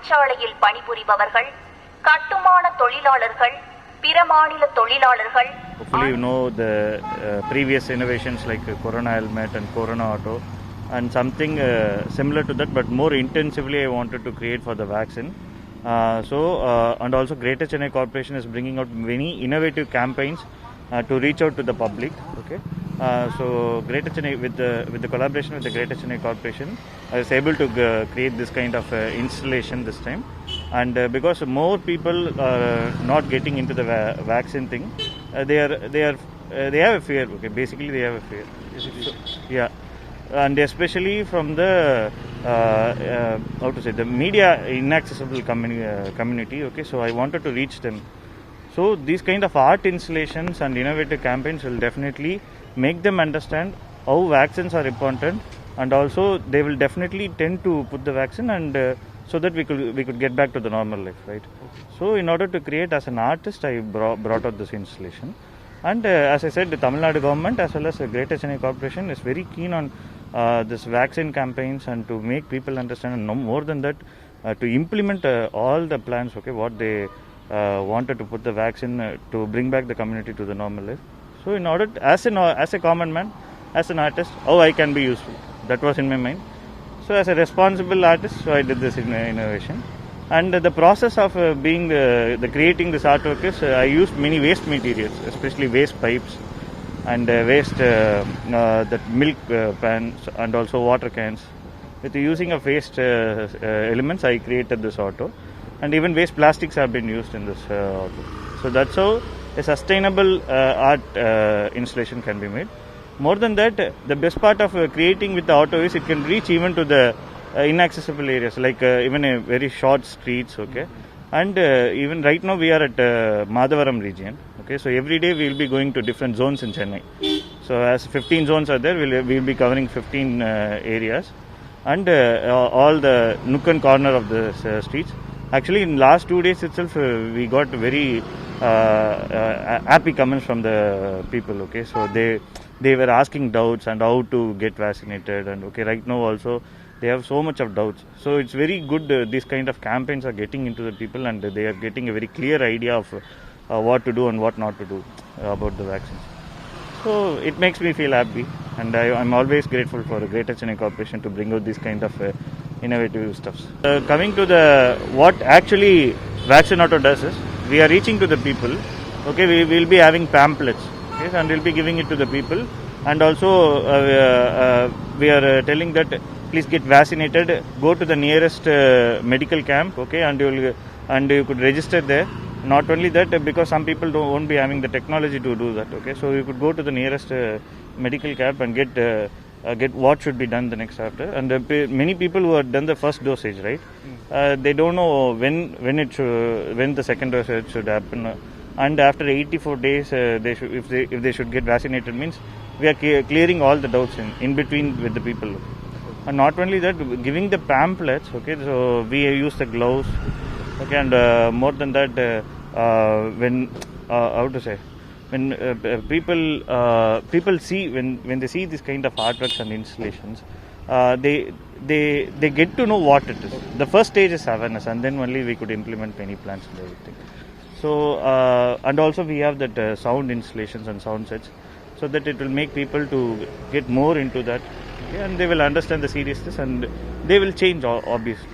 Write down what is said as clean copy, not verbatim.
தொழிற்சாலையில் பணிபுரிபவர்கள், கட்டுமான தொழிலாளர்கள், பிற மாநில தொழிலாளர்கள். Hopefully you know the previous innovations like Corona helmet and Corona auto, and something similar to that but more intensively I wanted to create for the vaccine. And also Greater Chennai Corporation is bringing out many innovative campaigns to reach out to the public. Okay, so Greater Chennai with the collaboration with the Greater Chennai Corporation, I was able to create this kind of installation this time, and because more people are not getting into the vaccine thing, they have a fear. Okay, basically they have a fear. Yeah. And especially from the the media inaccessible community. Okay, so I wanted to reach them. So these kind of art installations and innovative campaigns will definitely make them understand how vaccines are important, and also they will definitely tend to put the vaccine, and so that we could get back to the normal life, right? So in order to create, as an artist, I brought out this installation. And as I said, the Tamil Nadu government as well as the Greater Chennai Corporation is very keen on this vaccine campaigns, and to make people understand, and no more than that, to implement all the plans, okay, what they wanted to put the vaccine to bring back the community to the normal life. So in order to, as a common man, as an artist, how I can be useful, that was in my mind. So as a responsible artist, so I did this innovation. And the process of the creating this artwork is I used many waste materials, especially waste pipes and waste that milk pans and also water cans. With the using of waste elements, I created this auto, and even waste plastics have been used in this auto. So that's how a sustainable art installation can be made. More than that, the best part of creating with the auto is it can reach even to the inaccessible areas, like even a very short streets. Okay, and even right now we are at Madhavaram region. Okay, so every day we will be going to different zones in Chennai. So as 15 zones are there, we will be covering 15 areas, and all the nook and corner of the streets. Actually, in last 2 days itself, we got very happy comments from the people. Okay, so they were asking doubts and how to get vaccinated, and okay, right now also they have so much of doubts. So it's very good these kind of campaigns are getting into the people, and they are getting a very clear idea of what to do and what not to do about the vaccines. So it makes me feel happy, and I'm always grateful for the Greater Chennai Corporation to bring out this kind of innovative stuff. Coming to the what actually Vaccine Auto does is, we are reaching to the people. Okay, we will be having pamphlets, okay, and we'll be giving it to the people, and also we are telling that please get vaccinated, go to the nearest medical camp, okay, and you could register there. Not only that, because some people won't be having the technology to do that, okay, so you could go to the nearest medical camp and get what should be done the next after. And many people who have done the first dosage, right, they don't know when the second dosage should happen, and after 84 days if they should get vaccinated, means we are clearing all the doubts in between with the people. And not only that, giving the pamphlets, okay, so we use the gloves, okay, and more than that, when how to say, when people see, when they see this kind of artworks and installations, they get to know what it is. The first stage is awareness, and then only we could implement many plans and everything. So and also we have that sound installations and sound sets, so that it will make people to get more into that, okay, and they will understand the seriousness, and they will change obviously.